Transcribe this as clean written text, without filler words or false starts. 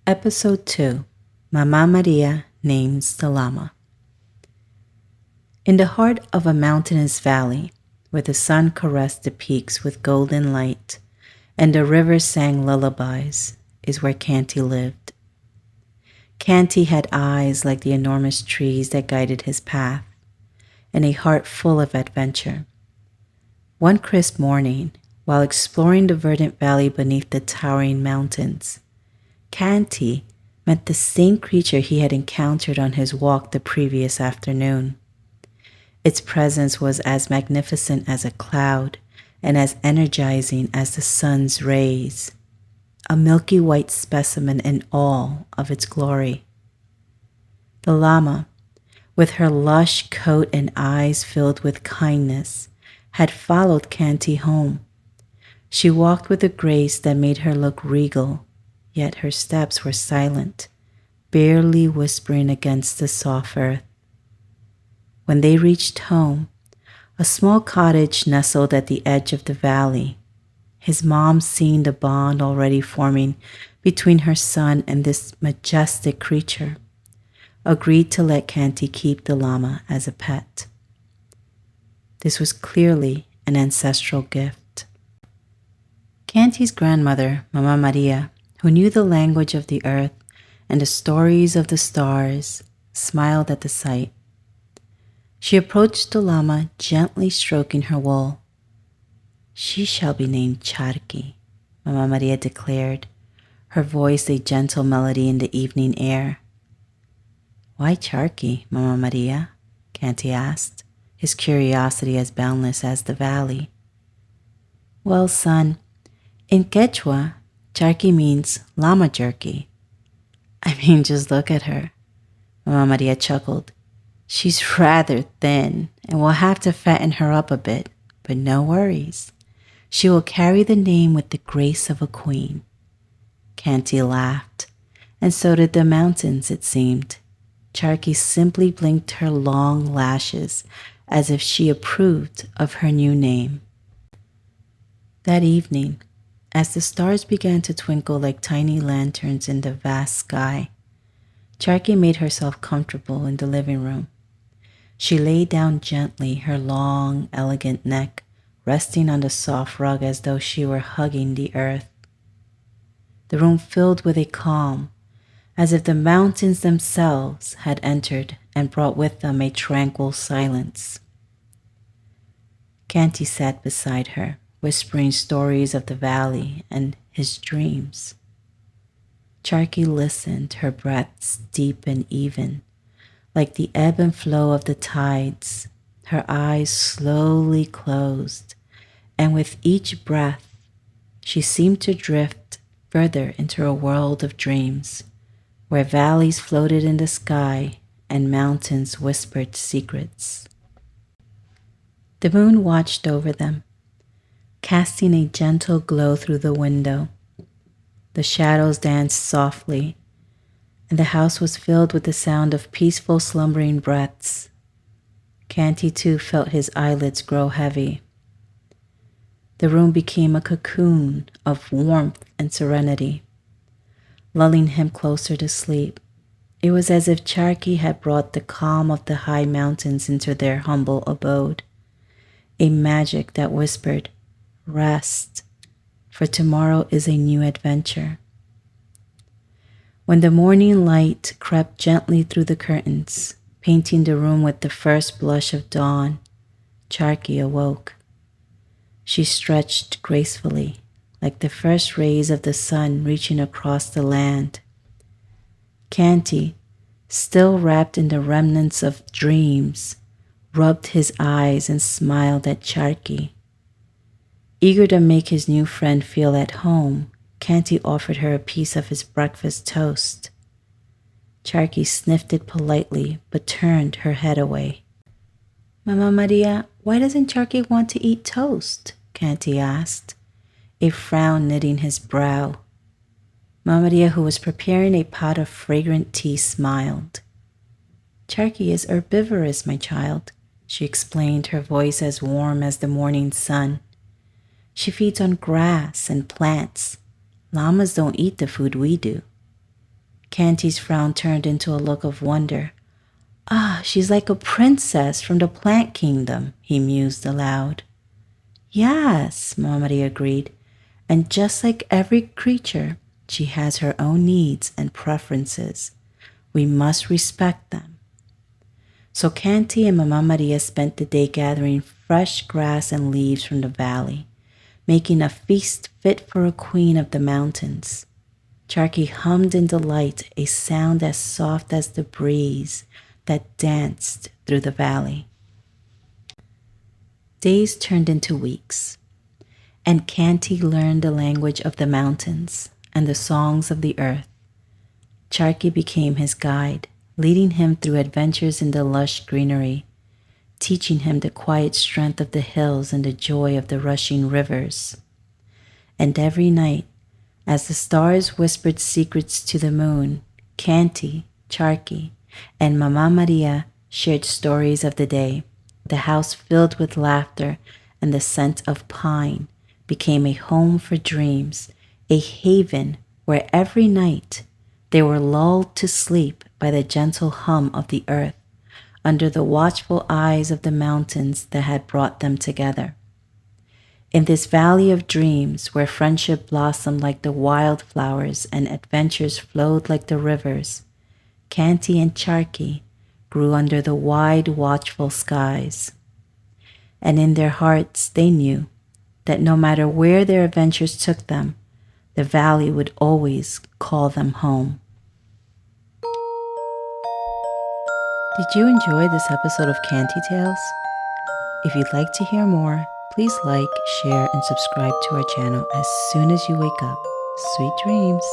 Episode 2, Mamá María Names the Llama. In the heart of a mountainous valley, where the sun caressed the peaks with golden light and the river sang lullabies, is where Canti lived. Canti had eyes like the enormous trees that guided his path, and a heart full of adventure. One crisp morning, while exploring the verdant valley beneath the towering mountains, Canti met the same creature he had encountered on his walk the previous afternoon. Its presence was as magnificent as a cloud and as energizing as the sun's rays, a milky white specimen in all of its glory. The llama, with her lush coat and eyes filled with kindness, had followed Canti home. She walked with a grace that made her look regal, yet her steps were silent, barely whispering against the soft earth. When they reached home, a small cottage nestled at the edge of the valley, his mom, seeing the bond already forming between her son and this majestic creature, agreed to let Canti keep the llama as a pet. This was clearly an ancestral gift. Canti's grandmother, Mamá María, who knew the language of the earth and the stories of the stars, smiled at the sight. She approached the llama, gently stroking her wool. "She shall be named Charqui," Mamá María declared, her voice a gentle melody in the evening air. "Why Charqui, Mamá María?" Canti asked, his curiosity as boundless as the valley. "Well, son, in Quechua, Charqui means llama jerky. I mean, just look at her." Mamá María chuckled. "She's rather thin, and we'll have to fatten her up a bit, but no worries. She will carry the name with the grace of a queen." Canti laughed, and so did the mountains, it seemed. Charqui simply blinked her long lashes as if she approved of her new name. That evening, as the stars began to twinkle like tiny lanterns in the vast sky, Charqui made herself comfortable in the living room. She lay down gently, her long, elegant neck resting on the soft rug as though she were hugging the earth. The room filled with a calm, as if the mountains themselves had entered and brought with them a tranquil silence. Canti sat beside her, whispering stories of the valley and his dreams. Charqui listened, her breaths deep and even, like the ebb and flow of the tides. Her eyes slowly closed, and with each breath, she seemed to drift further into a world of dreams, where valleys floated in the sky and mountains whispered secrets. The moon watched over them, casting a gentle glow through the window. The shadows danced softly, and the house was filled with the sound of peaceful slumbering breaths. Canti too felt his eyelids grow heavy. The room became a cocoon of warmth and serenity, lulling him closer to sleep. It was as if Charqui had brought the calm of the high mountains into their humble abode, a magic that whispered, "Rest, for tomorrow is a new adventure." When the morning light crept gently through the curtains, painting the room with the first blush of dawn, Charqui awoke. She stretched gracefully, like the first rays of the sun reaching across the land. Canti, still wrapped in the remnants of dreams, rubbed his eyes and smiled at Charqui. Eager to make his new friend feel at home, Canti offered her a piece of his breakfast toast. Charqui sniffed it politely, but turned her head away. "Mamá María, why doesn't Charqui want to eat toast?" Canti asked, a frown knitting his brow. Mamá María, who was preparing a pot of fragrant tea, smiled. "Charqui is herbivorous, my child," she explained, her voice as warm as the morning sun. "She feeds on grass and plants. Llamas don't eat the food we do." Canty's frown turned into a look of wonder. Ah, she's like a princess from the plant kingdom, he mused aloud. Yes, Mamá María agreed, and just like every creature, she has her own needs and preferences. We must respect them. So Canty and Mamá María spent the day gathering fresh grass and leaves from the valley, making a feast fit for a queen of the mountains. Charky hummed in delight, a sound as soft as the breeze that danced through the valley. Days turned into weeks, and Canty learned the language of the mountains and the songs of the earth. Charky became his guide, leading him through adventures in the lush greenery, teaching him the quiet strength of the hills and the joy of the rushing rivers. And every night, as the stars whispered secrets to the moon, Canty, Charky, and Mamá María shared stories of the day. The house filled with laughter and the scent of pine became a home for dreams, a haven where every night they were lulled to sleep by the gentle hum of the earth under the watchful eyes of the mountains that had brought them together. In this valley of dreams, where friendship blossomed like the wildflowers and adventures flowed like the rivers, Canty and Charky grew under the wide, watchful skies. And in their hearts they knew that no matter where their adventures took them, the valley would always call them home. Did you enjoy this episode of CantiTales? If you'd like to hear more, please like, share, and subscribe to our channel as soon as you wake up. Sweet dreams.